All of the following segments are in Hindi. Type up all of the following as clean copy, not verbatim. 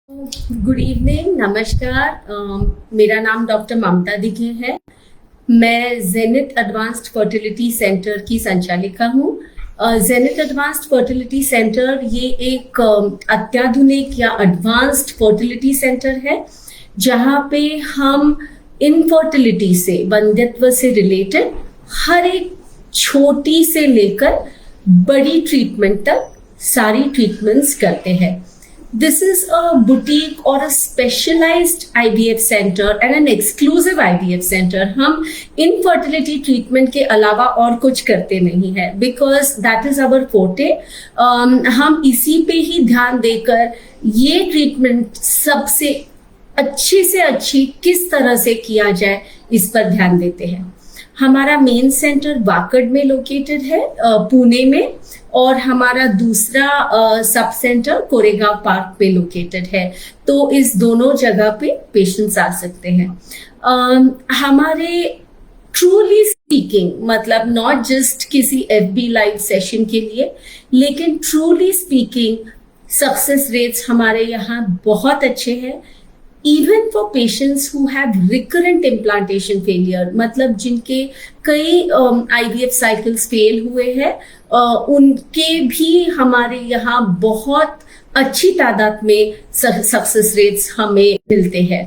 गुड इवनिंग, नमस्कार। मेरा नाम डॉक्टर ममता दिघे है। मैं जेनिथ एडवांस्ड फर्टिलिटी सेंटर की संचालिका हूँ। जेनिथ एडवांस्ड फर्टिलिटी सेंटर ये एक अत्याधुनिक या एडवांस्ड फर्टिलिटी सेंटर है जहाँ पे हम इनफर्टिलिटी से, वंध्यत्व से रिलेटेड हर एक छोटी से लेकर बड़ी ट्रीटमेंट तक सारी ट्रीटमेंट्स करते हैं। This is a boutique or a specialized IVF center and an exclusive IVF center. हम infertility treatment के अलावा और कुछ करते नहीं है because that is our forte. हम इसी पे ही ध्यान देकर ये ट्रीटमेंट सबसे अच्छी से अच्छी किस तरह से किया जाए इस पर ध्यान देते हैं। हमारा मेन सेंटर वाकड़ में लोकेटेड है, पुणे में, और हमारा दूसरा सब सेंटर कोरेगांव पार्क पे लोकेटेड है। तो इस दोनों जगह पे पेशेंट्स आ सकते हैं। हमारे ट्रूली स्पीकिंग, मतलब नॉट जस्ट किसी एफबी लाइव सेशन के लिए, लेकिन ट्रूली स्पीकिंग सक्सेस रेट्स हमारे यहाँ बहुत अच्छे हैं। Even for patients who have recurrent implantation failure, मतलब जिनके कई IVF cycles फेल हुए हैं, उनके भी हमारे यहाँ बहुत अच्छी तादाद में सक्सेस रेट्स हमें मिलते हैं।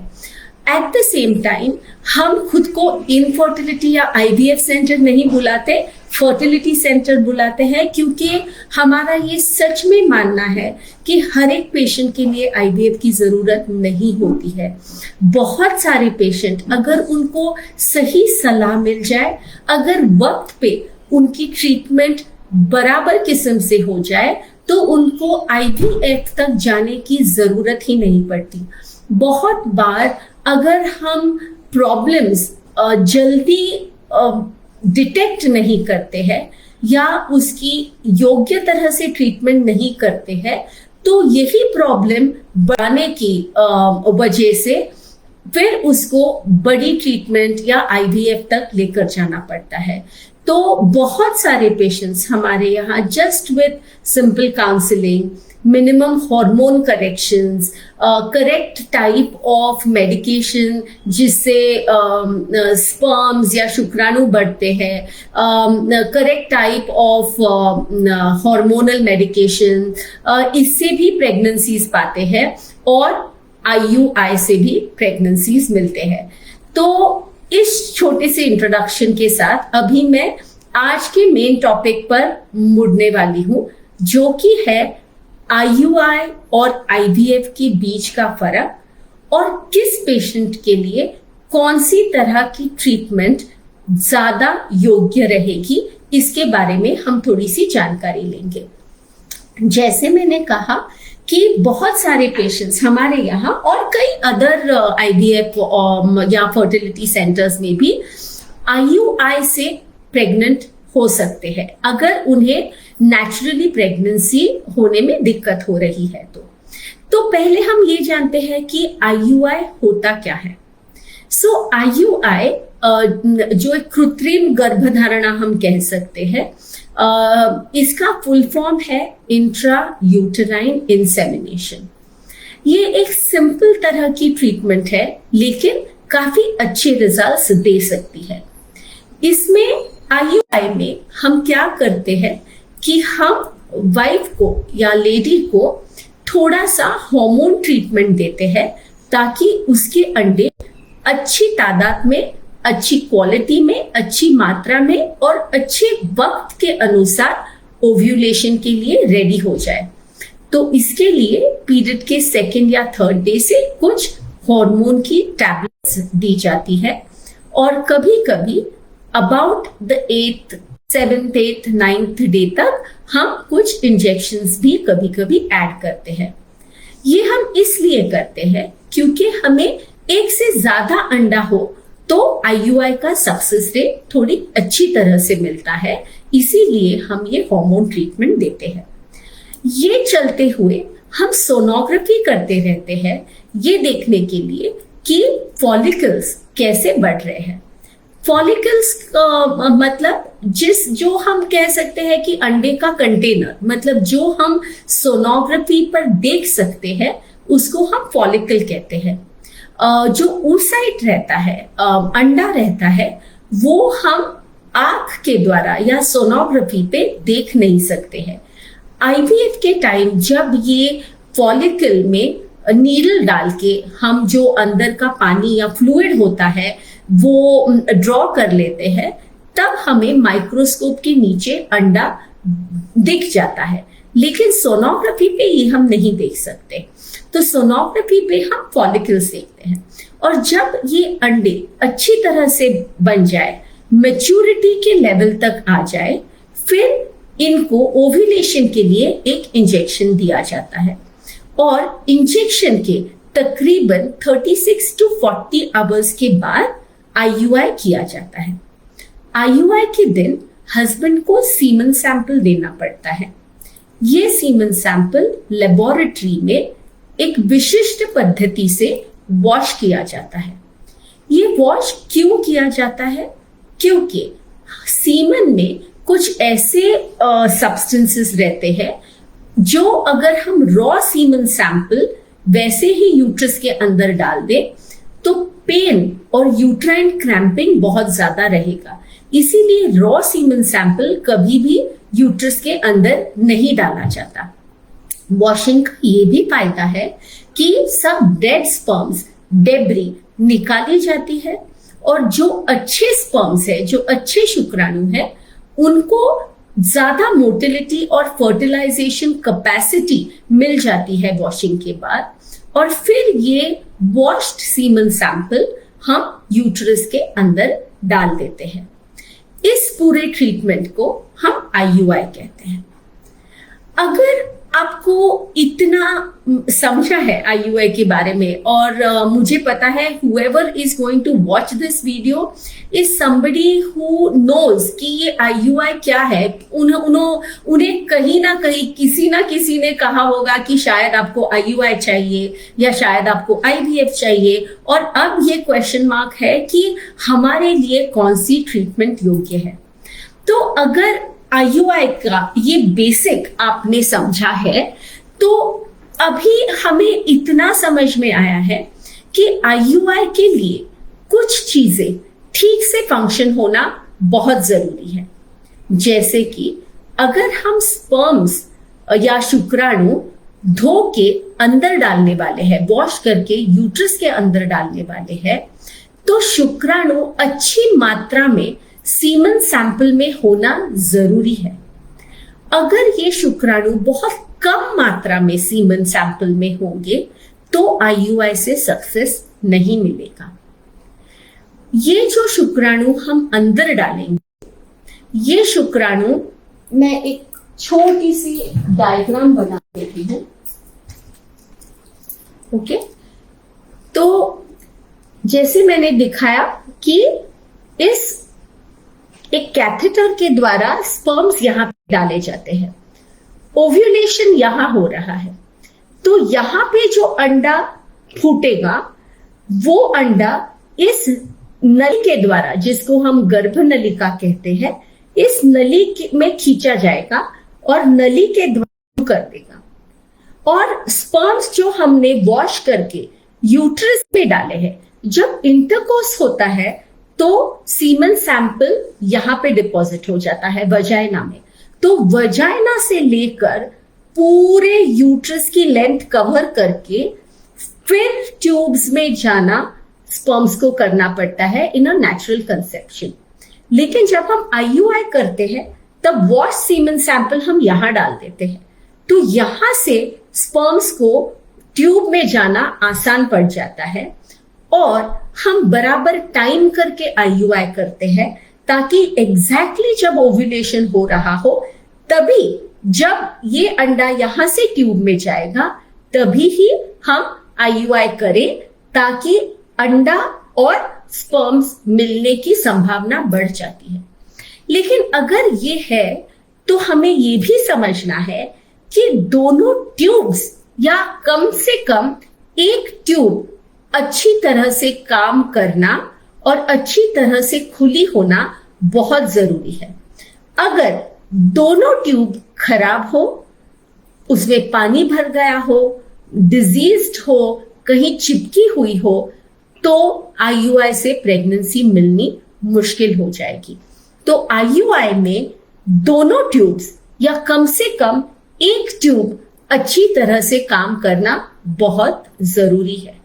एट द सेम टाइम हम खुद को इनफर्टिलिटी या IVF सेंटर नहीं बुलाते, फर्टिलिटी सेंटर बुलाते हैं, क्योंकि हमारा ये सच में मानना है कि हर एक पेशेंट के लिए IVF की ज़रूरत नहीं होती है। बहुत सारे पेशेंट, अगर उनको सही सलाह मिल जाए, अगर वक्त पे उनकी ट्रीटमेंट बराबर किस्म से हो जाए, तो उनको IVF तक जाने की ज़रूरत ही नहीं पड़ती। बहुत बार अगर हम प्रॉब्लम्स जल्दी डिटेक्ट नहीं करते हैं या उसकी योग्य तरह से ट्रीटमेंट नहीं करते हैं, तो यही प्रॉब्लम बढ़ाने की वजह से फिर उसको बड़ी ट्रीटमेंट या IVF तक लेकर जाना पड़ता है। तो बहुत सारे पेशेंट्स हमारे यहाँ just with simple counselling, minimum hormone corrections, correct type of medication जिससे स्पर्म्स या शुक्राणु बढ़ते हैं, correct type of hormonal medication, इससे भी प्रेगनेंसीज पाते हैं और IUI से भी प्रेगनेंसीज मिलते हैं। तो इस छोटे से इंट्रोडक्शन के साथ अभी मैं आज के मेन टॉपिक पर मुड़ने वाली हूँ, जो कि है IUI और IVF के बीच का फर्क और किस पेशेंट के लिए कौन सी तरह की ट्रीटमेंट ज्यादा योग्य रहेगी, इसके बारे में हम थोड़ी सी जानकारी लेंगे। जैसे मैंने कहा कि बहुत सारे पेशेंट्स हमारे यहाँ और कई अदर IVF या फर्टिलिटी सेंटर्स में भी IUI से प्रेग्नेंट हो सकते हैं अगर उन्हें नेचुरली प्रेगनेंसी होने में दिक्कत हो रही है। तो पहले हम ये जानते हैं कि IUI होता क्या है। IUI जो एक कृत्रिम गर्भधारणा हम कह सकते हैं, इसका फुल फॉर्म है इंट्रा यूटेराइन इंसेमिनेशन। ये एक सिंपल तरह की ट्रीटमेंट है, लेकिन काफी अच्छे रिजल्ट्स दे सकती है। इसमें IUI में हम क्या करते हैं कि हम वाइफ को या लेडी को थोड़ा सा हार्मोन ट्रीटमेंट देते हैं ताकि उसके अंडे अच्छी तादाद में, अच्छी क्वालिटी में, अच्छी मात्रा में और अच्छे वक्त के अनुसार ओव्यूलेशन के लिए रेडी हो जाए। तो इसके लिए पीरियड के सेकेंड या थर्ड डे से कुछ हार्मोन की टैबलेट्स दी जाती है और कभी कभी about the 8th, 7th, 8th, 9th day तक हम कुछ इंजेक्शंस भी कभी कभी ऐड करते हैं। ये हम इसलिए करते हैं क्योंकि हमें एक से ज्यादा अंडा हो तो IUI का सक्सेस रेट थोड़ी अच्छी तरह से मिलता है, इसीलिए हम ये हार्मोन ट्रीटमेंट देते हैं। ये चलते हुए हम सोनोग्राफी करते रहते हैं ये देखने के लिए कि फॉलिकल्स कैसे बढ़ रहे हैं। फॉलिकल्स मतलब जो हम कह सकते हैं कि अंडे का कंटेनर, मतलब जो हम सोनोग्राफी पर देख सकते हैं, उसको हम फॉलिकल कहते हैं। जो oocyte रहता है, अंडा रहता है, वो हम आंख के द्वारा या सोनोग्राफी पे देख नहीं सकते हैं। आईवीएफ के टाइम जब ये फॉलिकल में नीडल डाल के हम जो अंदर का पानी या फ्लूइड होता है वो ड्रॉ कर लेते हैं, तब हमें माइक्रोस्कोप के नीचे अंडा दिख जाता है, लेकिन सोनोग्राफी पे ये हम नहीं देख सकते। तो सोनोग्राफी पे हम फॉलिकल्स देखते हैं, और जब ये अंडे अच्छी तरह से बन जाए, मैच्योरिटी के लेवल तक आ जाए, फिर इनको ओव्यूलेशन के लिए एक इंजेक्शन दिया जाता है, और इंजेक्शन के तकरीबन 36 to 40 आवर्स के बाद आईयूआई किया जाता है। आईयूआई के दिन हस्बैंड को सीमन सैंपल देना पड़ता है। ये सीमन सैंपल लेबोरेटरी में एक विशिष्ट पद्धति से वॉश किया जाता है। ये वॉश क्यों किया जाता है? क्योंकि सीमन में कुछ ऐसे सब्सटेंसेस रहते हैं जो अगर हम रॉ सीमन सैंपल वैसे ही यूट्रस के अंदर डाल दें तो पेन और यूट्राइन क्रैम्पिंग बहुत ज्यादा रहेगा। इसीलिए रॉ सीमन सैंपल कभी भी यूट्रस के अंदर नहीं डाला जाता। वॉशिंग का ये भी फायदा है कि सब डेड स्पर्म्स, डेब्री निकाली जाती है, और जो अच्छे स्पर्म्स है, जो अच्छे शुक्राणु है, उनको ज्यादा मोटिलिटी और फर्टिलाइजेशन कैपेसिटी मिल जाती है वॉशिंग के बाद, और फिर ये वॉश्ड सीमन सैंपल हम यूट्रस के अंदर डाल देते हैं। इस पूरे ट्रीटमेंट को हम आईयूआई कहते हैं। अगर आपको इतना समझा है आईयूआई के बारे में, और मुझे पता है whoever is going to watch this video is somebody who knows कि ये आईयूआई क्या है। उन्हें कहीं ना कहीं किसी ना किसी ने कहा होगा कि शायद आपको आईयूआई चाहिए या शायद आपको आईवीएफ चाहिए, और अब ये क्वेश्चन मार्क है कि हमारे लिए कौन सी ट्रीटमेंट योग्य है। तो अगर आईयूआई का ये बेसिक आपने समझा है, तो अभी हमें इतना समझ में आया है कि आईयूआई के लिए कुछ चीजें ठीक से फंक्शन होना बहुत जरूरी है। जैसे कि अगर हम स्पर्म्स या शुक्राणु धो के अंदर डालने वाले हैं, वॉश करके यूट्रस के अंदर डालने वाले हैं, तो शुक्राणु अच्छी मात्रा में सीमन सैंपल में होना जरूरी है। अगर ये शुक्राणु बहुत कम मात्रा में सीमन सैंपल में होंगे तो आईयूआई से सक्सेस नहीं मिलेगा। ये जो शुक्राणु हम अंदर डालेंगे, ये शुक्राणु, मैं एक छोटी सी डायग्राम बना देती हूं। ओके, तो जैसे मैंने दिखाया कि इस एक कैथेटर के द्वारा स्पर्म्स यहां पे डाले जाते हैं, ओव्यूलेशन यहां हो रहा है, तो यहां पे जो अंडा फूटेगा वो अंडा इस नली के द्वारा, जिसको हम गर्भ नलिका कहते हैं, इस नली में खींचा जाएगा और नली के द्वारा कर देगा, और स्पर्म्स जो हमने वॉश करके यूट्रस पे डाले हैं, जब इंटरकोर्स होता है तो सीमन सैंपल यहां पे डिपॉजिट हो जाता है वजाइना में। तो वजाइना से लेकर पूरे यूट्रस की लेंथ कवर करके फिर ट्यूब्स में जाना स्पर्म्स को करना पड़ता है इन अ नेचुरल कंसेप्शन। लेकिन जब हम आईयूआई करते हैं तब वॉश सीमन सैंपल हम यहां डाल देते हैं, तो यहां से स्पर्म्स को ट्यूब में जाना आसान पड़ जाता है, और हम बराबर टाइम करके आईयूआई करते हैं ताकि एग्जैक्टली जब ओव्यूलेशन हो रहा हो, तभी जब ये अंडा यहां से ट्यूब में जाएगा तभी ही हम आईयूआई करें, ताकि अंडा और स्पर्म्स मिलने की संभावना बढ़ जाती है। लेकिन अगर ये है तो हमें ये भी समझना है कि दोनों ट्यूब्स या कम से कम एक ट्यूब अच्छी तरह से काम करना और अच्छी तरह से खुली होना बहुत जरूरी है। अगर दोनों ट्यूब खराब हो, उसमें पानी भर गया हो, डिजीज्ड हो, कहीं चिपकी हुई हो, तो आईयूआई से प्रेगनेंसी मिलनी मुश्किल हो जाएगी। तो आईयूआई में दोनों ट्यूब्स या कम से कम एक ट्यूब अच्छी तरह से काम करना बहुत जरूरी है।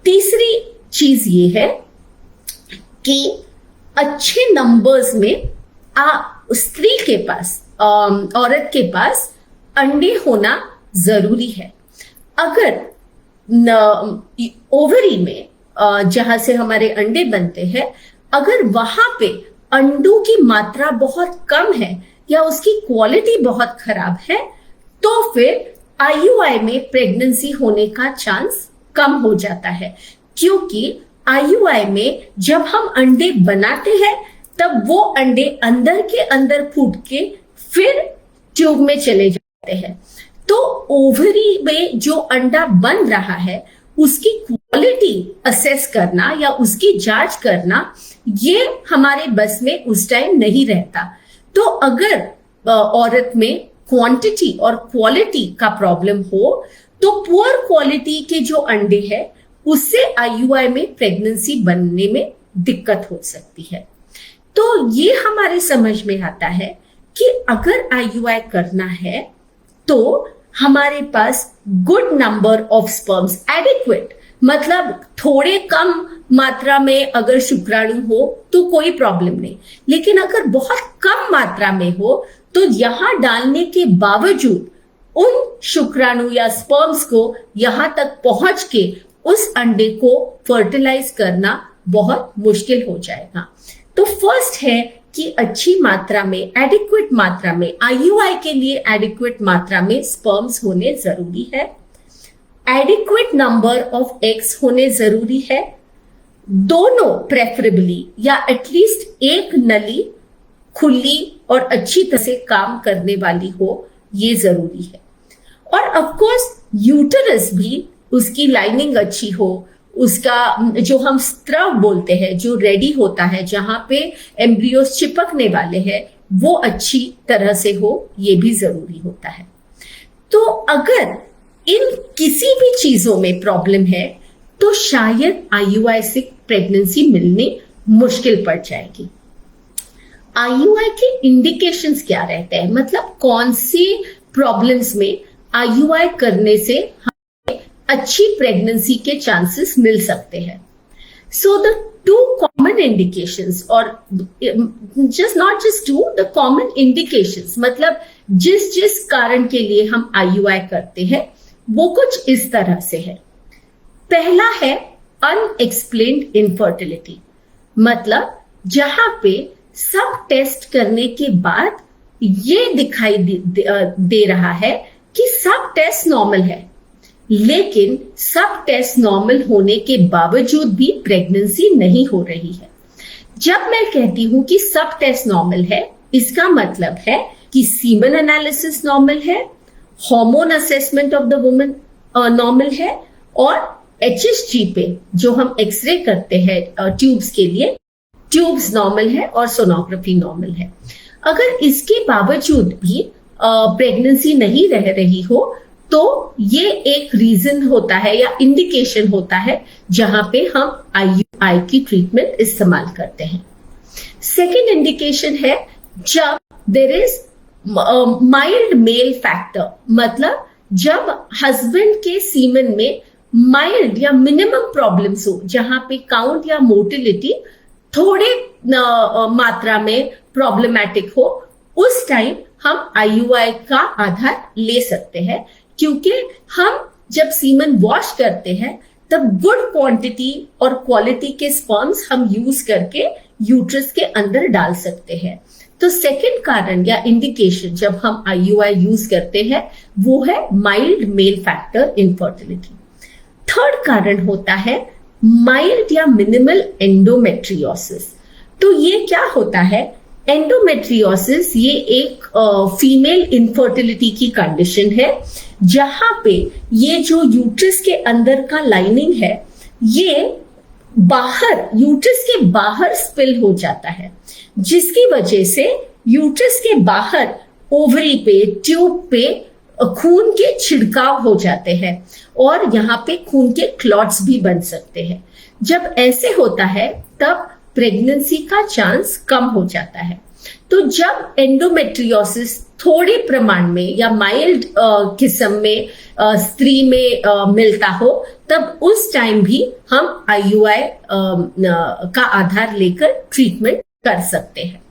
तीसरी चीज ये है कि अच्छे नंबर्स में स्त्री के पास, औरत के पास अंडे होना जरूरी है। अगर ओवरी में जहां से हमारे अंडे बनते हैं, अगर वहां पे अंडों की मात्रा बहुत कम है या उसकी क्वालिटी बहुत खराब है, तो फिर आईयूआई में प्रेगनेंसी होने का चांस कम हो जाता है। क्योंकि आईयूआई में जब हम अंडे बनाते हैं, तब वो अंडे अंदर के अंदर फूट के फिर ट्यूब में चले जाते हैं। तो ओवरी में जो अंडा बन रहा है, उसकी क्वालिटी असेस करना या उसकी जांच करना, ये हमारे बस में उस टाइम नहीं रहता। तो अगर औरत में क्वांटिटी और क्वालिटी का प्रॉब्लम हो, तो पुअर क्वालिटी के जो अंडे हैं, उससे आईयूआई में प्रेगनेंसी बनने में दिक्कत हो सकती है। तो ये हमारे समझ में आता है कि अगर आईयूआई करना है तो हमारे पास good number of sperms, adequate, मतलब थोड़े कम मात्रा में अगर शुक्राणु हो तो कोई प्रॉब्लम नहीं, लेकिन अगर बहुत कम मात्रा में हो तो यहां डालने के बावजूद उन शुक्राणु या स्पर्म्स को यहां तक पहुंच के उस अंडे को फर्टिलाइज करना बहुत मुश्किल हो जाएगा। तो फर्स्ट है कि अच्छी मात्रा में, एडिक्वेट मात्रा में, आईयूआई के लिए एडिक्वेट मात्रा में स्पर्म्स होने जरूरी है। एडिक्वेट नंबर ऑफ एग्स होने जरूरी है। दोनों प्रेफरेबली या एटलीस्ट एक नली खुली और अच्छी तरह से काम करने वाली हो, ये जरूरी है। और ऑफ कोर्स यूटेरस भी, उसकी लाइनिंग अच्छी हो, उसका जो हम स्त्रव बोलते हैं, जो रेडी होता है, जहां पे एम्ब्रियोस चिपकने वाले हैं, वो अच्छी तरह से हो, ये भी जरूरी होता है। तो अगर इन किसी भी चीजों में प्रॉब्लम है, तो शायद आईयूआई से प्रेगनेंसी मिलनी मुश्किल पड़ जाएगी। आईयूआई के इंडिकेशंस क्या रहते हैं, मतलब कौन सी प्रॉब्लम्स में आईयूआई करने से हमें अच्छी प्रेगनेंसी के चांसेस मिल सकते हैं। So the two common indications, और not just two, the common indications, मतलब जिस जिस कारण के लिए हम आईयूआई करते हैं, वो कुछ इस तरह से है। पहला है अनएक्सप्लेन्ड इनफर्टिलिटी, मतलब जहां पे सब टेस्ट करने के बाद ये दिखाई दे रहा है कि सब टेस्ट नॉर्मल है, लेकिन सब टेस्ट नॉर्मल होने के बावजूद भी प्रेगनेंसी नहीं हो रही है। जब मैं कहती हूं कि सब टेस्ट नॉर्मल है, इसका मतलब है कि सीमन एनालिसिस नॉर्मल है, hormone assessment of the woman normal है, और एचएसजी पे जो हम एक्सरे करते हैं ट्यूब्स के लिए, ट्यूब्स नॉर्मल है और सोनोग्राफी नॉर्मल है। अगर इसके बावजूद भी प्रेगनेंसी नहीं रह रही हो, तो ये एक रीजन होता है या इंडिकेशन होता है जहां पे हम आईयूआई की ट्रीटमेंट इस्तेमाल करते हैं। सेकेंड इंडिकेशन है जब there is mild male factor, मतलब जब हस्बैंड के सीमन में माइल्ड या मिनिमम प्रॉब्लम्स हो, जहां पे काउंट या मोटिलिटी थोड़े मात्रा में प्रॉब्लमैटिक हो, उस टाइम हम आईयूआई का आधार ले सकते हैं। क्योंकि हम जब सीमन वॉश करते हैं, तब गुड क्वांटिटी और क्वालिटी के स्पर्म्स हम यूज करके यूट्रस के अंदर डाल सकते हैं। तो सेकंड कारण या इंडिकेशन जब हम आईयूआई यूज करते हैं, वो है mild male factor infertility. Third कारण होता है माइल्ड या मिनिमल एंडोमेट्रियोसिस। तो ये क्या होता है? एंडोमेट्रियोसिस ये एक फीमेल इनफर्टिलिटी की कंडीशन है, जहां पे ये जो यूट्रस के अंदर का लाइनिंग है, ये बाहर, यूट्रस के बाहर स्पिल हो जाता है, जिसकी वजह से यूट्रस के बाहर ओवरी पे, ट्यूब पे खून के छिड़काव हो जाते हैं और यहाँ पे खून के क्लॉट्स भी बन सकते हैं। जब ऐसे होता है तब प्रेगनेंसी का चांस कम हो जाता है। तो जब एंडोमेट्रियोसिस थोड़े प्रमाण में या माइल्ड किस्म में स्त्री में मिलता हो, तब उस टाइम भी हम आईयूआई का आधार लेकर ट्रीटमेंट कर सकते हैं।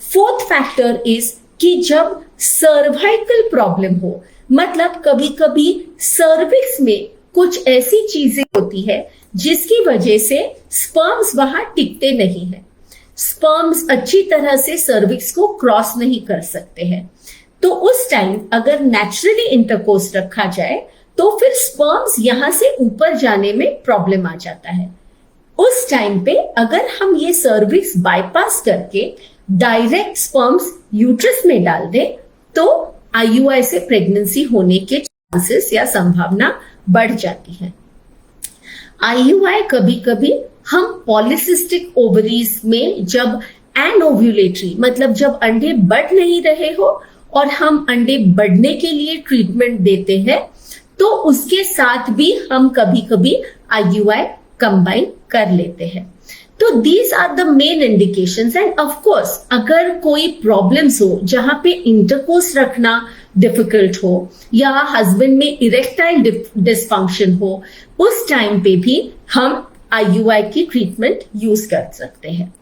फोर्थ फैक्टर इज कि जब सर्वाइकल प्रॉब्लम हो, मतलब कभी कभी सर्विक्स में कुछ ऐसी चीजें होती है जिसकी वजह से स्पर्म्स वहां टिकते नहीं है, स्पर्म्स अच्छी तरह से सर्विक्स को क्रॉस नहीं कर सकते हैं, तो उस टाइम अगर नेचुरली इंटरकोर्स रखा जाए तो फिर स्पर्म्स यहां से ऊपर जाने में प्रॉब्लम आ जाता है। उस टाइम पे अगर हम ये सर्विक्स बाईपास करके डायरेक्ट स्पर्म्स यूट्रस में डाल दें तो आईयूआई से प्रेगनेंसी होने के चांसेस या संभावना बढ़ जाती है। आईयूआई कभी कभी हम पॉलिसिस्टिक ओवरीज में जब एनओव्यूलेटरी, मतलब जब अंडे बढ़ नहीं रहे हो और हम अंडे बढ़ने के लिए ट्रीटमेंट देते हैं, तो उसके साथ भी हम कभी कभी आईयूआई कंबाइन कर लेते हैं। तो these are the main indications. And of course अगर कोई प्रॉब्लम्स हो जहां पे इंटरकोर्स रखना डिफिकल्ट हो या हस्बैंड में इरेक्टाइल डिसफंक्शन हो, उस टाइम पे भी हम आईयूआई की ट्रीटमेंट यूज कर सकते हैं।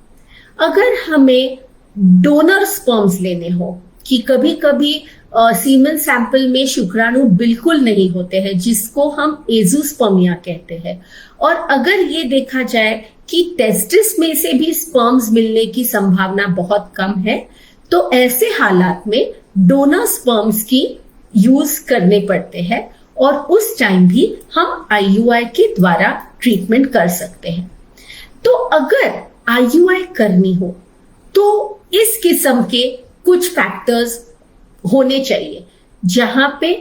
अगर हमें डोनर स्पर्म्स लेने हो, कि कभी कभी सीमन सैंपल में शुक्राणु बिल्कुल नहीं होते हैं, जिसको हम एजोस्पर्मिया कहते हैं, और अगर ये देखा जाए कि टेस्टिस में से भी स्पर्म्स मिलने की संभावना बहुत कम है, तो ऐसे हालात में डोनर स्पर्म्स की यूज करने पड़ते हैं और उस टाइम भी हम आईयूआई के द्वारा ट्रीटमेंट कर सकते हैं। तो अगर आईयूआई करनी हो तो इस किस्म के कुछ फैक्टर्स होने चाहिए, जहां पे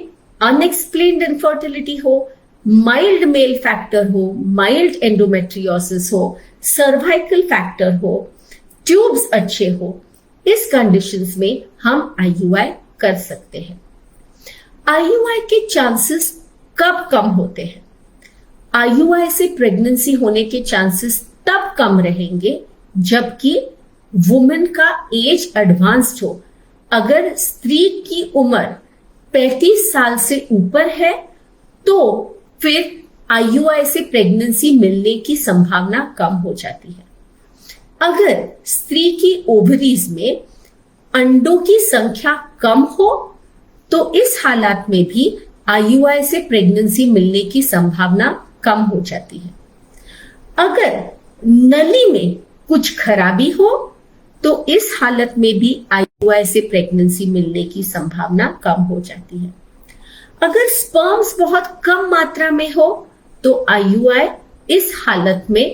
अनएक्सप्लेन्ड इनफर्टिलिटी हो, माइल्ड मेल फैक्टर हो, माइल्ड एंडोमेट्रियोसिस हो, सर्वाइकल फैक्टर हो, ट्यूब्स अच्छे हो। इस कंडीशंस में हम आईयूआई कर सकते हैं। आईयूआई के चांसेस कब कम होते हैं? आईयूआई से प्रेगनेंसी होने के चांसेस तब कम रहेंगे जबकि वुमेन का एज एडवांस्ड हो। अगर स्त्री की उम्र 35 साल से ऊपर है तो फिर आईयूआई से प्रेगनेंसी मिलने की संभावना कम हो जाती है। अगर स्त्री की ओवरीज में अंडों की संख्या कम हो तो इस हालात में भी आईयूआई से प्रेगनेंसी मिलने की संभावना कम हो जाती है। अगर नली में कुछ खराबी हो तो इस हालत में भी आईयूआई से प्रेगनेंसी मिलने की संभावना कम हो जाती है। अगर स्पर्म्स बहुत कम मात्रा में हो तो आईयूआई इस हालत में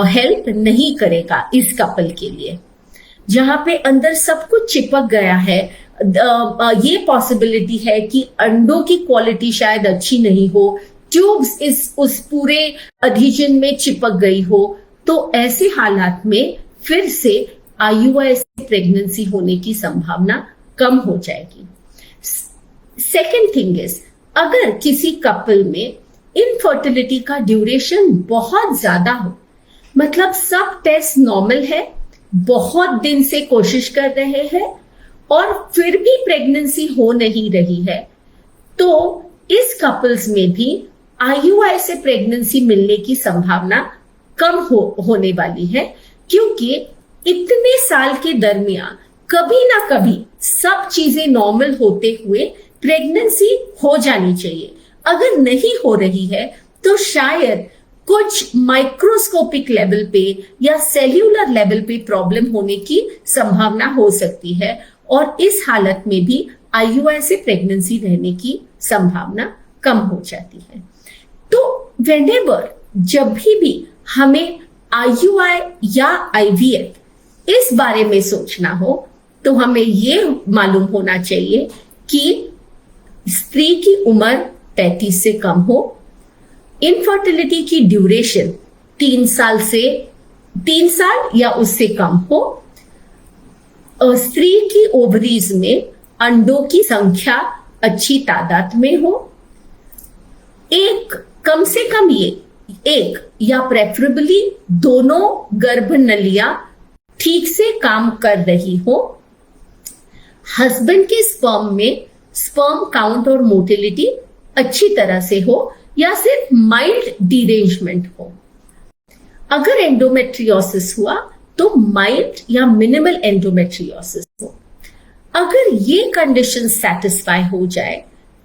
हेल्प नहीं करेगा इस कपल के लिए। जहां पे अंदर सब कुछ चिपक गया है, ये पॉसिबिलिटी है कि अंडों की क्वालिटी शायद अच्छी नहीं हो, ट्यूब्स उस पूरे अधीजन में चिपक गई हो, तो ऐसे हालात में फिर से आईयूआई से प्रेगनेंसी होने की संभावना कम हो जाएगी। सेकेंड थिंग इज, अगर किसी कपल में इनफर्टिलिटी का ड्यूरेशन बहुत ज्यादा हो, मतलब सब टेस्ट नॉर्मल है, बहुत दिन से कोशिश कर रहे हैं और फिर भी प्रेगनेंसी हो नहीं रही है, तो इस कपल्स में भी आईयूआई से प्रेगनेंसी मिलने की संभावना कम होने वाली है, क्योंकि इतने साल के दरमियान कभी ना कभी सब चीजें नॉर्मल होते हुए प्रेगनेंसी हो जानी चाहिए। अगर नहीं हो रही है तो शायद कुछ माइक्रोस्कोपिक लेवल पे या सेल्यूलर लेवल पे प्रॉब्लम होने की संभावना हो सकती है और इस हालत में भी आईयूआई से प्रेगनेंसी रहने की संभावना कम हो जाती है। तो व्हेनेवर जब भी हमें आईयूआई या आईवीएफ इस बारे में सोचना हो तो हमें ये मालूम होना चाहिए कि स्त्री की उम्र 35 से कम हो, इनफर्टिलिटी की ड्यूरेशन 3 साल या उससे कम हो, स्त्री की ओवरीज में अंडों की संख्या अच्छी तादाद में हो, एक कम से कम ये एक या प्रेफरेबली दोनों गर्भ नलियां ठीक से काम कर रही हो, हस्बैंड के स्पर्म में स्पर्म काउंट और मोटिलिटी अच्छी तरह से हो या सिर्फ माइल्ड डिरेंजमेंट हो। अगर एंडोमेट्रियोसिस हुआ तो माइल्ड या मिनिमल एंडोमेट्रियोसिस हो। अगर ये कंडीशन सेटिस्फाई हो जाए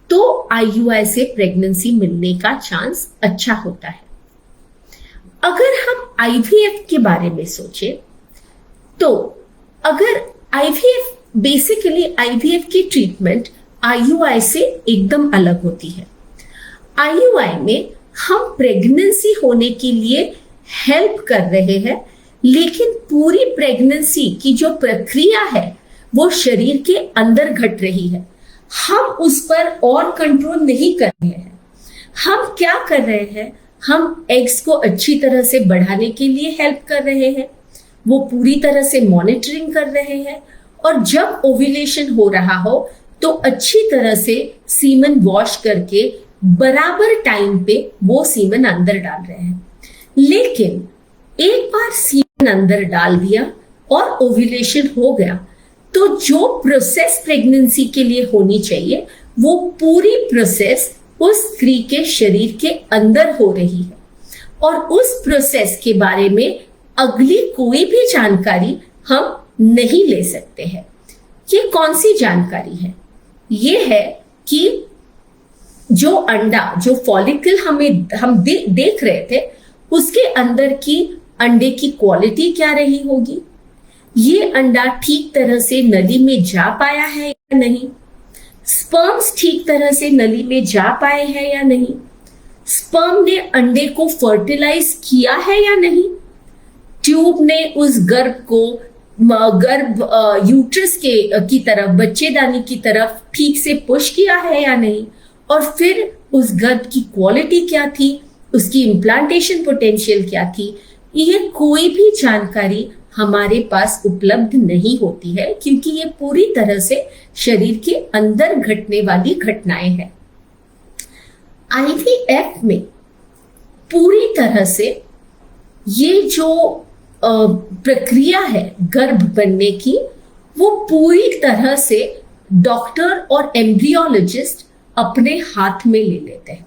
तो आईयूआई से प्रेगनेंसी मिलने का चांस अच्छा होता है। अगर हम आईवीएफ के बारे में सोचें तो अगर आईवीएफ बेसिकली आईवीएफ की ट्रीटमेंट आईयूआई से एकदम अलग होती है। आईयूआई में हम प्रेगनेंसी होने के लिए हेल्प कर रहे हैं, लेकिन पूरी प्रेगनेंसी की जो प्रक्रिया है वो शरीर के अंदर घट रही है। हम उस पर और कंट्रोल नहीं कर रहे हैं। हम क्या कर रहे हैं, हम एग्स को अच्छी तरह से बढ़ाने के लिए हेल्प कर रहे हैं, वो पूरी तरह से मॉनिटरिंग कर रहे हैं, और जब ओव्यूलेशन हो रहा हो तो अच्छी तरह से सीमन वॉश करके बराबर टाइम पे वो सीमन अंदर डाल रहे हैं। लेकिन एक बार सीमन अंदर डाल दिया और ओव्यूलेशन हो गया तो जो प्रोसेस प्रेगनेंसी के लिए होनी चाहिए वो पूरी प्रोसेस उस स्त्री के शरीर के अंदर हो रही है, और उस प्रोसेस के बारे में अगली कोई भी जानकारी हम नहीं ले सकते हैं। ये कौन सी जानकारी है? ये है कि जो अंडा, जो फॉलिकल हम देख रहे थे, उसके अंदर की अंडे की क्वालिटी क्या रही होगी, ये अंडा ठीक तरह से नली में जा पाया है या नहीं, स्पर्म्स ठीक तरह से नली में जा पाए हैं या नहीं, स्पर्म ने अंडे को फर्टिलाइज किया है या नहीं, ट्यूब ने उस गर्भ यूट्रस की तरफ, बच्चेदानी की तरफ ठीक से पुश किया है या नहीं, और फिर उस गर्भ की क्वालिटी क्या थी, उसकी इम्प्लांटेशन पोटेंशियल क्या थी, ये कोई भी जानकारी हमारे पास उपलब्ध नहीं होती है, क्योंकि ये पूरी तरह से शरीर के अंदर घटने वाली घटनाएं हैं। आईवीएफ में पूरी तरह से ये जो प्रक्रिया है गर्भ बनने की, वो पूरी तरह से डॉक्टर और एम्ब्रियोलॉजिस्ट अपने हाथ में ले लेते हैं।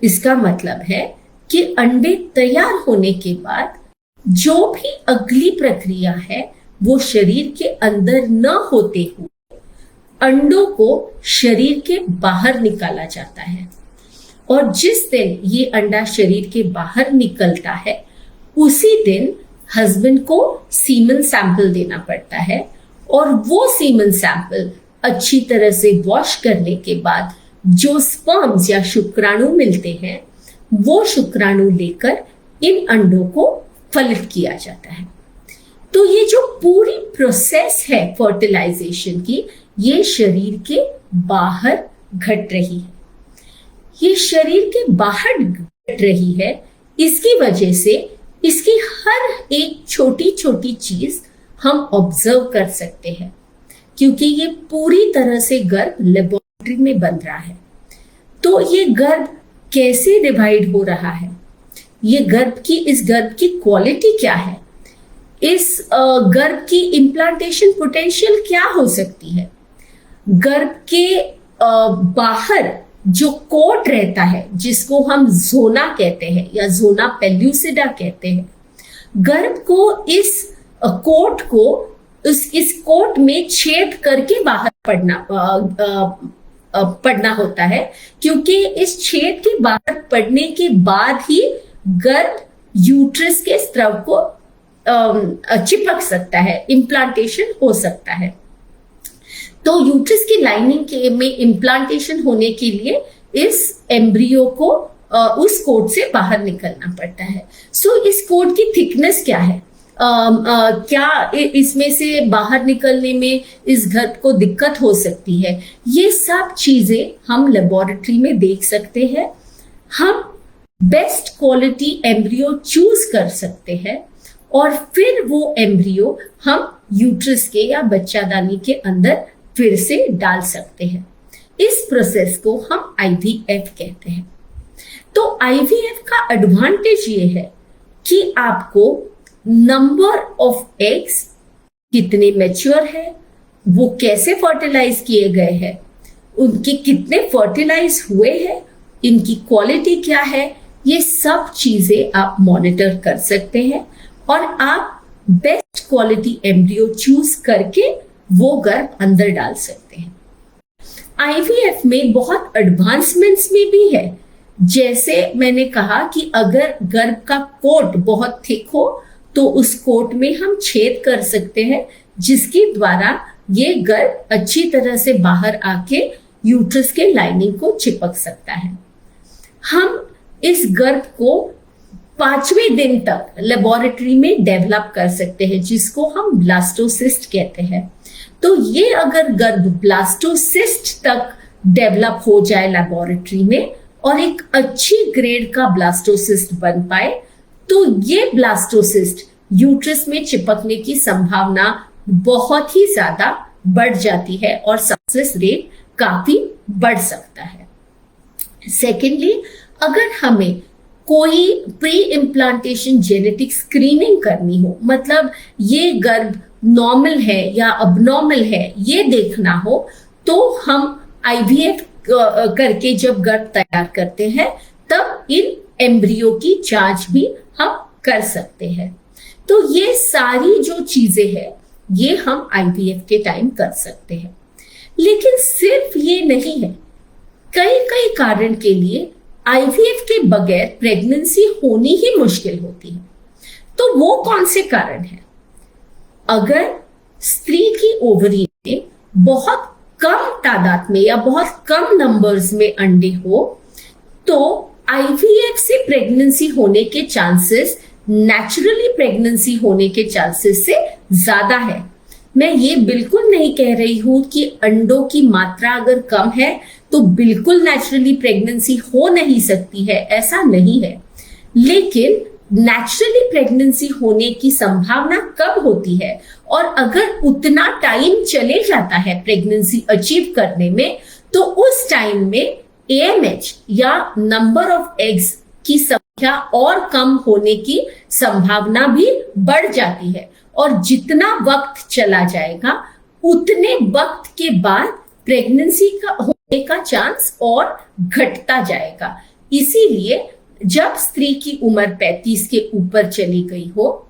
इसका मतलब है कि अंडे तैयार होने के बाद जो भी अगली प्रक्रिया है वो शरीर के अंदर न होते हुए अंडों को शरीर के बाहर निकाला जाता है, और जिस दिन ये अंडा शरीर के बाहर निकलता है उसी दिन हस्बैंड को सीमन सैंपल देना पड़ता है, और वो सीमन सैंपल अच्छी तरह से वॉश करने के बाद जो स्पर्म्स या शुक्राणु मिलते हैं वो शुक्राणु लेकर इन अंडों को फलित किया जाता है। तो ये जो पूरी प्रोसेस है फर्टिलाइजेशन की, ये शरीर के बाहर घट रही है। ये शरीर के बाहर घट रही है, इसकी वजह से इसकी हर एक छोटी छोटी चीज हम ऑब्जर्व कर सकते हैं, क्योंकि ये पूरी तरह से गर्भ लेबोरेटरी में बन रहा है। तो ये गर्भ कैसे डिवाइड हो रहा है, ये इस गर्भ की क्वालिटी क्या है, इस गर्भ की इम्प्लांटेशन पोटेंशियल क्या हो सकती है, गर्भ के बाहर जो कोट रहता है जिसको हम जोना कहते हैं या जोना पेल्यूसिडा कहते हैं, गर्भ को इस कोट को इस कोट में छेद करके बाहर पड़ना होता है, क्योंकि इस छेद के बाहर पड़ने के बाद ही गर्भ यूट्रस के स्त्रव को चिपक सकता है, इम्प्लांटेशन हो सकता है। तो यूट्रस की लाइनिंग में इम्प्लांटेशन होने के लिए इस एम्ब्रियो को उस कोट से बाहर निकलना पड़ता है। सो इस कोट की थिकनेस क्या है, क्या इसमें से बाहर निकलने में इस गर्भ को दिक्कत हो सकती है, ये सब चीजें हम लेबोरेटरी में देख सकते हैं। हम बेस्ट क्वालिटी एम्ब्रियो चूज कर सकते हैं, और फिर वो एम्ब्रियो हम यूट्रस के या बच्चादानी के अंदर फिर से डाल सकते हैं। इस प्रोसेस को हम आईवीएफ कहते हैं। तो आईवीएफ का एडवांटेज ये है कि आपको नंबर ऑफ एग्स कितने मैच्योर है, वो कैसे फर्टिलाइज किए गए हैं, उनके कितने फर्टिलाइज हुए हैं, इनकी क्वालिटी क्या है, ये सब चीजें आप मॉनिटर कर सकते हैं और आप बेस्ट क्वालिटी एम्ब्रियो चूज करके वो गर्भ अंदर डाल सकते हैं। आईवीएफ में बहुत एडवांसमेंट्स में भी है। जैसे मैंने कहा कि अगर गर्भ का कोट बहुत थिक हो तो उस कोट में हम छेद कर सकते हैं, जिसके द्वारा ये गर्भ अच्छी तरह से बाहर आके यूट्रस के लाइनिंग को चिपक सकता है। हम इस गर्भ को 5वें दिन तक लेबोरेटरी में डेवलप कर सकते हैं, जिसको हम ब्लास्टोसिस्ट कहते हैं। तो ये अगर गर्भ ब्लास्टोसिस्ट तक डेवलप हो जाए लेबोरेटरी में और एक अच्छी ग्रेड का ब्लास्टोसिस्ट बन पाए, तो ये ब्लास्टोसिस्ट यूट्रस में चिपकने की संभावना बहुत ही ज्यादा बढ़ जाती है और सक्सेस रेट काफी बढ़ सकता है। सेकेंडली, अगर हमें कोई प्री इम्प्लांटेशन जेनेटिक स्क्रीनिंग करनी हो, मतलब ये गर्भ नॉर्मल है या अबनॉर्मल है ये देखना हो, तो हम आईवीएफ करके जब गर्भ तैयार करते हैं तब इन एम्ब्रियो की जांच भी हम कर सकते हैं। तो ये सारी जो चीजें हैं ये हम आईवीएफ के टाइम कर सकते हैं। लेकिन सिर्फ ये नहीं है, कई कई कारण के लिए आईवीएफ के बगैर प्रेगनेंसी होनी ही मुश्किल होती है। तो वो कौन से कारण है? अगर स्त्री की ओवरी में बहुत कम तादाद में या बहुत कम नंबर्स में अंडे हो तो आईवीएफ से प्रेगनेंसी होने के चांसेस नेचुरली प्रेगनेंसी होने के चांसेस से ज्यादा है। मैं ये बिल्कुल नहीं कह रही हूं कि अंडों की मात्रा अगर कम है तो बिल्कुल नेचुरली प्रेगनेंसी हो नहीं सकती है, ऐसा नहीं है। लेकिन नेचुरली प्रेगनेंसी होने की संभावना कब होती है, और अगर उतना टाइम चले जाता है प्रेगनेंसी अचीव करने में, तो उस टाइम में एएमएच या नंबर ऑफ एग्स की संख्या और कम होने की संभावना भी बढ़ जाती है। और जितना वक्त चला जाएगा उतने वक्त के बाद प्रेगनेंसी का होने का चांस और घटता जाएगा। इसीलिए जब स्त्री की उम्र 35 के ऊपर चली गई हो,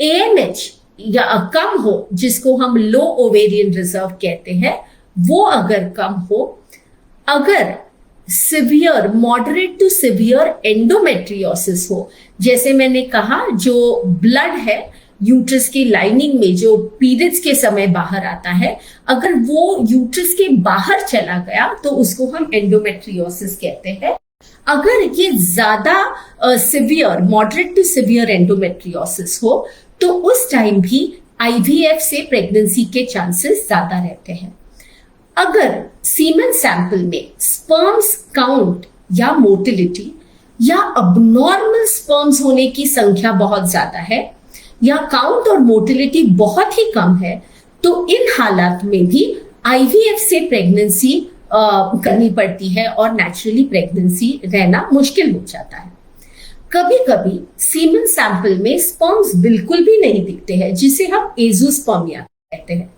एएमएच या कम हो, जिसको हम लो ओवेरियन रिजर्व कहते हैं, वो अगर कम हो, अगर severe moderate to severe endometriosis हो, जैसे मैंने कहा जो ब्लड है यूट्रस की लाइनिंग में जो पीरियड्स के समय बाहर आता है, अगर वो यूट्रस के बाहर चला गया तो उसको हम एंडोमेट्रियोसिस कहते हैं। अगर ये ज्यादा severe moderate to severe endometriosis हो तो उस टाइम भी आईवीएफ से प्रेगनेंसी के चांसेस ज्यादा रहते हैं। अगर सीमेन सैंपल में स्पर्म्स काउंट या मोटिलिटी या अबनॉर्मल स्पर्म्स होने की संख्या बहुत ज्यादा है या काउंट और मोटिलिटी बहुत ही कम है, तो इन हालात में भी आईवीएफ से प्रेगनेंसी करनी पड़ती है और नेचुरली प्रेगनेंसी रहना मुश्किल हो जाता है। कभी कभी सीमेन सैंपल में स्पर्म्स बिल्कुल भी नहीं दिखते हैं, जिसे हम एज़ोस्पर्मिया कहते हैं।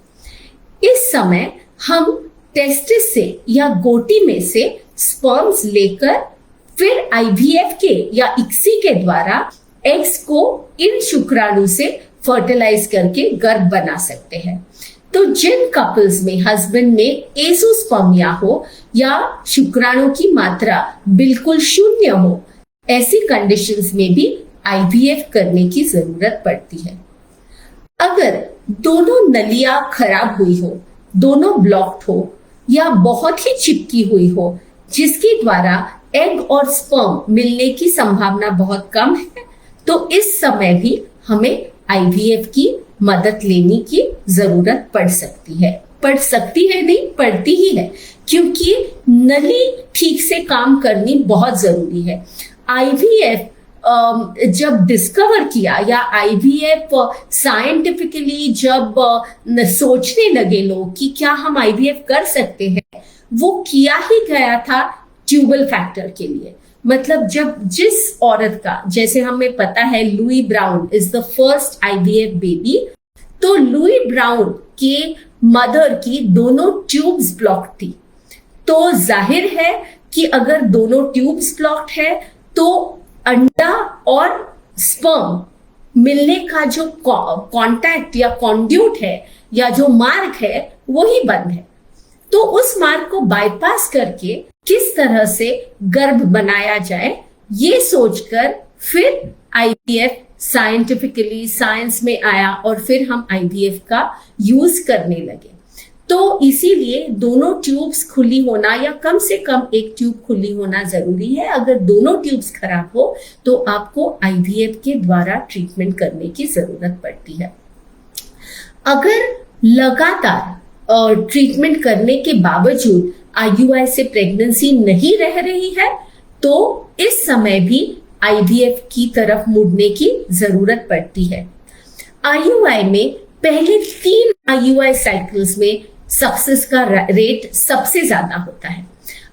इस समय हम टेस्टिस से या गोटी में से स्पर्म्स लेकर फिर आईवीएफ के या इक्सी के द्वारा एग्स को इन शुक्राणु से फर्टिलाइज करके गर्भ बना सकते हैं। तो जिन कपल्स में हस्बैंड में एज़ोस्पर्मिया हो या शुक्राणु की मात्रा बिल्कुल शून्य हो, ऐसी कंडीशंस में भी आईवीएफ करने की जरूरत पड़ती है। अगर दोनों नलियां खराब हुई हो, दोनों ब्लॉक्ड हो या बहुत ही चिपकी हुई हो, जिसके द्वारा एग और स्पर्म मिलने की संभावना बहुत कम है, तो इस समय भी हमें आईवीएफ की मदद लेने की जरूरत पड़ सकती है। नहीं, पड़ती ही है, क्योंकि नली ठीक से काम करनी बहुत जरूरी है। आईवीएफ जब डिस्कवर किया या आईवीएफ साइंटिफिकली जब सोचने लगे लोग कि क्या हम आईवीएफ कर सकते हैं, वो किया ही गया था ट्यूबल फैक्टर के लिए। मतलब जब जिस औरत का, जैसे हमें पता है Louise Brown is the first IVF baby, तो लुई ब्राउन के मदर की दोनों ट्यूब्स ब्लॉक थी। तो जाहिर है कि अगर दोनों ट्यूब्स ब्लॉक्ड है तो अंडा और स्पर्म मिलने का जो कांटेक्ट या कॉन्ड्यूट है या जो मार्ग है वही बंद है। तो उस मार्ग को बाईपास करके किस तरह से गर्भ बनाया जाए, ये सोचकर फिर आईवीएफ साइंटिफिकली साइंस में आया और फिर हम आईवीएफ का यूज करने लगे। तो इसीलिए दोनों ट्यूब्स खुली होना या कम से कम एक ट्यूब खुली होना जरूरी है। अगर दोनों ट्यूब्स खराब हो तो आपको आईवीएफ के द्वारा ट्रीटमेंट करने की जरूरत पड़ती है। अगर लगातार ट्रीटमेंट करने के बावजूद आईयूआई से प्रेगनेंसी नहीं रह रही है तो इस समय भी आईवीएफ की तरफ मुड़ने की जरूरत पड़ती है। आईयूआई में पहले 3 आईयूआई साइकिल्स में सक्सेस का रेट सबसे ज्यादा होता है।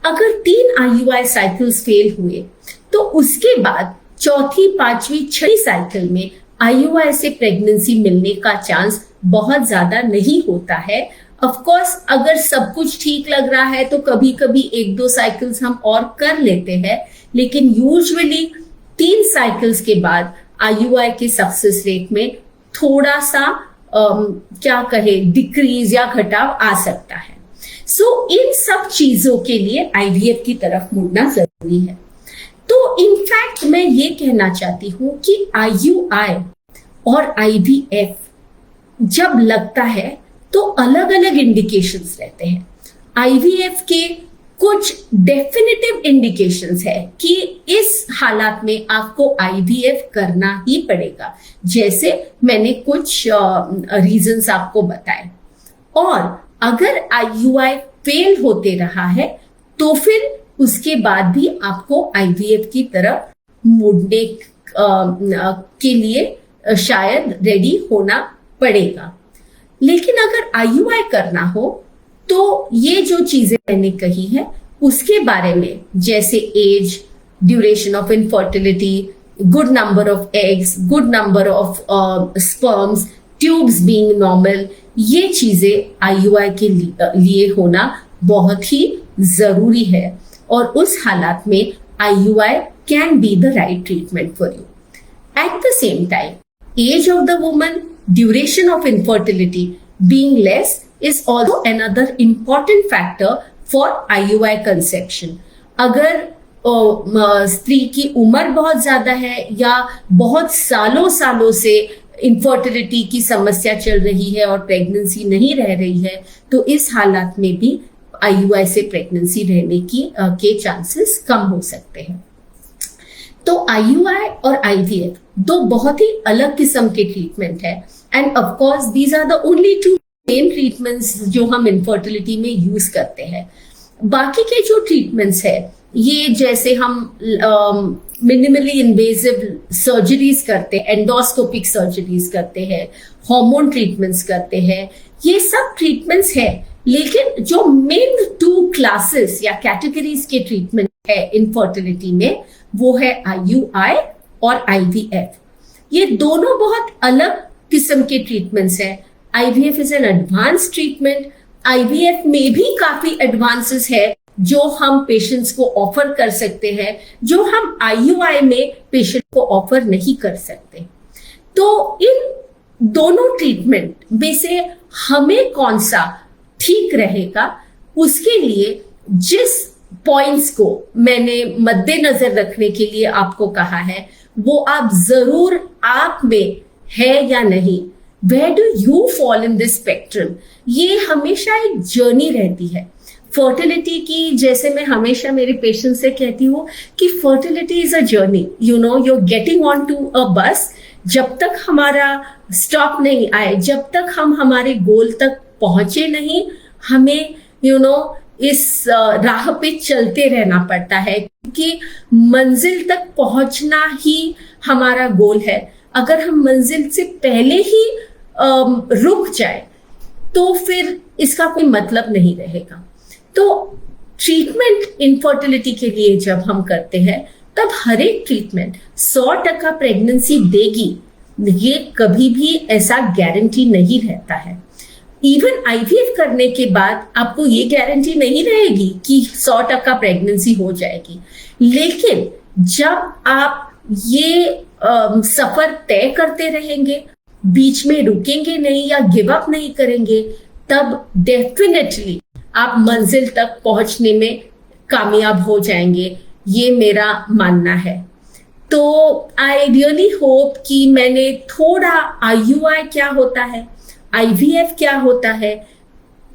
अगर 3 आईयूआई साइकिल्स फेल हुए तो उसके बाद चौथी, पांचवी, छठी साइकिल में आईयूआई से प्रेगनेंसी मिलने का चांस बहुत ज्यादा नहीं होता है। ऑफ कोर्स अगर सब कुछ ठीक लग रहा है तो कभी कभी 1-2 साइकिल्स हम और कर लेते हैं, लेकिन यूजुअली 3 साइकिल्स के बाद आईयूआई के सक्सेस रेट में थोड़ा सा क्या कहे डिक्रीज या घटाव आ सकता है। सो इन सब चीजों के लिए आईवीएफ की तरफ मुड़ना जरूरी है। तो इनफैक्ट मैं ये कहना चाहती हूं कि आईयूआई और आईवीएफ जब लगता है तो अलग अलग इंडिकेशंस रहते हैं। आईवीएफ के कुछ डेफिनेटिव इंडिकेशंस है कि इस हालात में आपको आईवीएफ करना ही पड़ेगा, जैसे मैंने कुछ रीजंस आपको बताए। और अगर आईयूआई फेल होते रहा है तो फिर उसके बाद भी आपको आईवीएफ की तरफ मुड़ने के लिए शायद रेडी होना पड़ेगा। लेकिन अगर आईयूआई करना हो तो ये जो चीजें मैंने कही है उसके बारे में, जैसे age, duration of infertility, good number of eggs, good number of sperms, tubes being normal, ये चीजें आईयूआई के लिए होना बहुत ही जरूरी है। और उस हालात में IUI can be the right treatment for you. At the same time, age of the woman, duration of infertility being less is also another important factor for IUI conception. अगर स्त्री की उम्र बहुत ज्यादा है या बहुत सालों से इनफर्टिलिटी की समस्या चल रही है और प्रेगनेंसी नहीं रह रही है तो इस हालात में भी IUI से प्रेगनेंसी रहने के चांसेस कम हो सकते हैं। तो IUI और IVF 2 बहुत ही अलग किस्म के ट्रीटमेंट है and of course these are the only 2 main treatments जो हम इनफर्टिलिटी में यूज करते हैं। बाकी के जो ट्रीटमेंट्स है ये जैसे हम मिनिमली इन्वेजिव सर्जरीज करते हैं, एंडोस्कोपिक सर्जरीज करते हैं, हार्मोन ट्रीटमेंट्स करते हैं, ये सब ट्रीटमेंट्स है। लेकिन जो मेन 2 क्लासेस या कैटेगरीज के ट्रीटमेंट है इनफर्टिलिटी में वो है IUI और IVF। ये दोनों बहुत अलग किस्म के ट्रीटमेंट्स हैं। IVF is an advance treatment. IVF में भी काफी एडवांसेस है जो हम पेशेंट्स को ऑफर कर सकते हैं, जो हम IUI में पेशेंट को ऑफर नहीं कर सकते। तो इन दोनों ट्रीटमेंट में से हमें कौन सा ठीक रहेगा, उसके लिए जिस पॉइंट्स को मैंने मद्देनजर रखने के लिए आपको कहा है वो आप जरूर आप में है या नहीं। Where do you fall in this spectrum? ये हमेशा एक जर्नी रहती है फर्टिलिटी की। जैसे मैं हमेशा मेरे पेशेंट से कहती हूँ कि fertility is a journey, you know, you are getting on to a bus. जब तक हमारा स्टॉप नहीं आए, जब तक हम हमारे गोल तक पहुंचे नहीं, हमें यू नो इस राह पे चलते रहना पड़ता है, क्योंकि मंजिल तक पहुंचना ही हमारा गोल है। अगर हम मंजिल से पहले ही रुक जाए तो फिर इसका कोई मतलब नहीं रहेगा। तो ट्रीटमेंट इनफर्टिलिटी के लिए जब हम करते हैं तब हर एक ट्रीटमेंट 100% प्रेगनेंसी देगी, ये कभी भी ऐसा गारंटी नहीं रहता है। इवन आईवीएफ करने के बाद आपको ये गारंटी नहीं रहेगी कि 100% प्रेगनेंसी हो जाएगी, लेकिन जब आप ये सफर तय करते रहेंगे, बीच में रुकेंगे नहीं या गिव अप नहीं करेंगे, तब डेफिनेटली आप मंजिल तक पहुंचने में कामयाब हो जाएंगे, ये मेरा मानना है। तो आई रियली होप कि मैंने थोड़ा आईयूआई क्या होता है, आईवीएफ क्या होता है,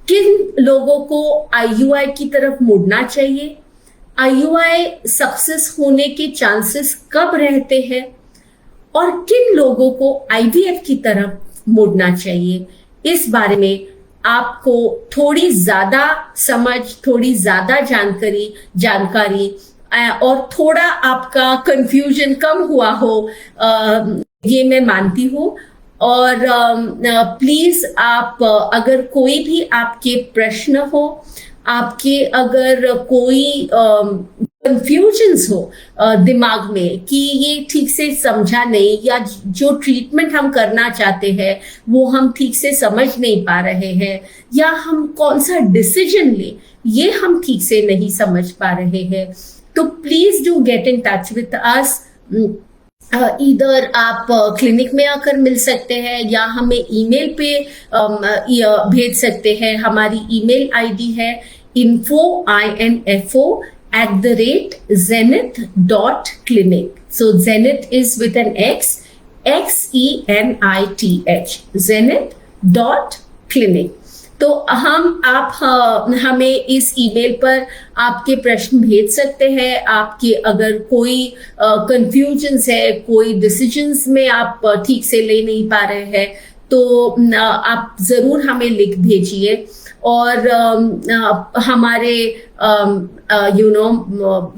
किन लोगों को आईयूआई की तरफ मुड़ना चाहिए, आईयूआई सक्सेस होने के चांसेस कब रहते हैं और किन लोगों को आईवीएफ की तरफ मुड़ना चाहिए, इस बारे में आपको थोड़ी ज्यादा समझ, थोड़ी ज्यादा जानकारी और थोड़ा आपका कंफ्यूजन कम हुआ हो, ये मैं मानती हूँ। और प्लीज आप अगर कोई भी आपके प्रश्न हो, आपके अगर कोई कंफ्यूजन्स हो दिमाग में कि ये ठीक से समझा नहीं या जो ट्रीटमेंट हम करना चाहते हैं वो हम ठीक से समझ नहीं पा रहे हैं, या हम कौन सा डिसीजन ले ये हम ठीक से नहीं समझ पा रहे हैं, तो please do get in touch with us. इधर आप क्लिनिक में आकर मिल सकते हैं या हमें ईमेल पे भेज सकते हैं। हमारी ईमेल आईडी है info@zenith.clinic. So Zenith is with an X, XENITH, zenith.clinic. तो हमें इस ईमेल पर आपके प्रश्न भेज सकते हैं। आपके अगर कोई कंफ्यूजन्स है, कोई डिसीजंस में आप ठीक से ले नहीं पा रहे हैं, तो आप जरूर हमें लिख भेजिए। और हमारे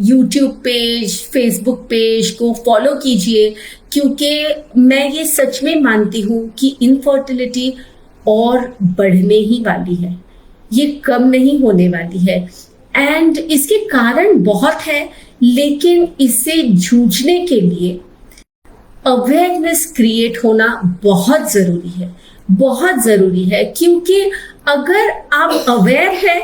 यूट्यूब पेज, फेसबुक पेज को फॉलो कीजिए, क्योंकि मैं ये सच में मानती हूँ कि इनफर्टिलिटी और बढ़ने ही वाली है, ये कम नहीं होने वाली है। एंड इसके कारण बहुत है, लेकिन इससे जूझने के लिए अवेयरनेस क्रिएट होना बहुत जरूरी है, बहुत जरूरी है। क्योंकि अगर आप अवेयर है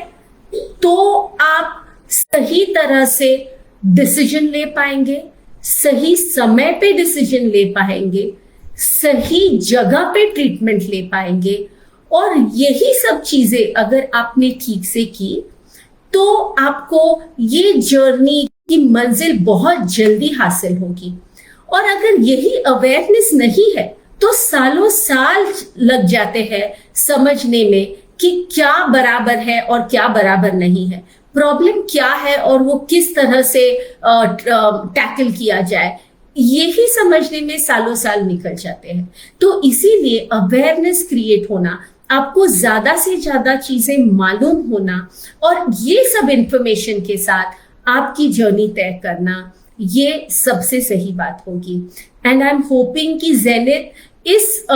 तो आप सही तरह से डिसीजन ले पाएंगे, सही समय पे डिसीजन ले पाएंगे, सही जगह पे ट्रीटमेंट ले पाएंगे। और यही सब चीजें अगर आपने ठीक से की तो आपको ये जर्नी की मंजिल बहुत जल्दी हासिल होगी। और अगर यही अवेयरनेस नहीं है तो सालों साल लग जाते हैं समझने में कि क्या बराबर है और क्या बराबर नहीं है, प्रॉब्लम क्या है और वो किस तरह से टैकल किया जाए, यही समझने में सालों साल निकल जाते हैं। तो इसीलिए अवेयरनेस क्रिएट होना, आपको ज्यादा से ज्यादा चीजें मालूम होना और ये सब इंफॉर्मेशन के साथ आपकी जर्नी तय करना, ये सबसे सही बात होगी। एंड आई एम होपिंग कि जेनिथ इस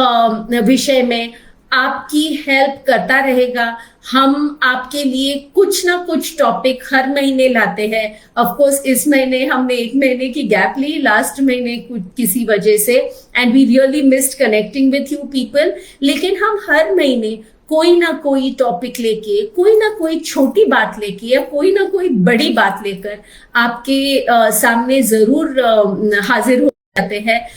विषय में आपकी हेल्प करता रहेगा। हम आपके लिए कुछ ना कुछ टॉपिक हर महीने लाते हैं। ऑफ कोर्स इस महीने हमने 1 महीने की गैप ली लास्ट महीने किसी वजह से, and we really missed connecting with you people. लेकिन हम हर महीने कोई ना कोई टॉपिक लेके, कोई ना कोई छोटी बात लेके या कोई ना कोई बड़ी बात लेकर आपके सामने जरूर हाजिर हो जाते हैं,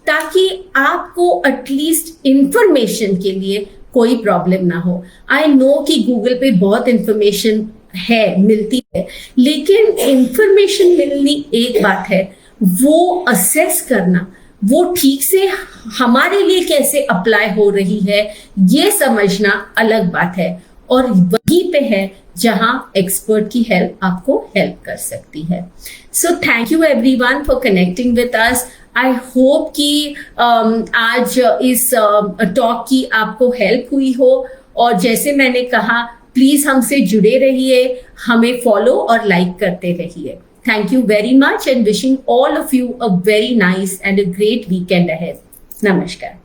ताकि आपको एटलीस्ट इंफॉर्मेशन के लिए कोई प्रॉब्लम ना हो। आई नो कि गूगल पे बहुत इंफॉर्मेशन है, मिलती है, लेकिन इंफॉर्मेशन मिलनी एक बात है, वो असेस करना, वो ठीक से हमारे लिए कैसे अप्लाई हो रही है, ये समझना अलग बात है। और वहीं पे है जहां एक्सपर्ट की हेल्प आपको हेल्प कर सकती है। So thank you everyone for connecting with us. I hope कि आज इस टॉक की आपको हेल्प हुई हो, और जैसे मैंने कहा प्लीज हमसे जुड़े रहिए, हमें फॉलो और लाइक करते रहिए। Thank you very much and wishing all of you a very nice and a great weekend ahead. Namaskar.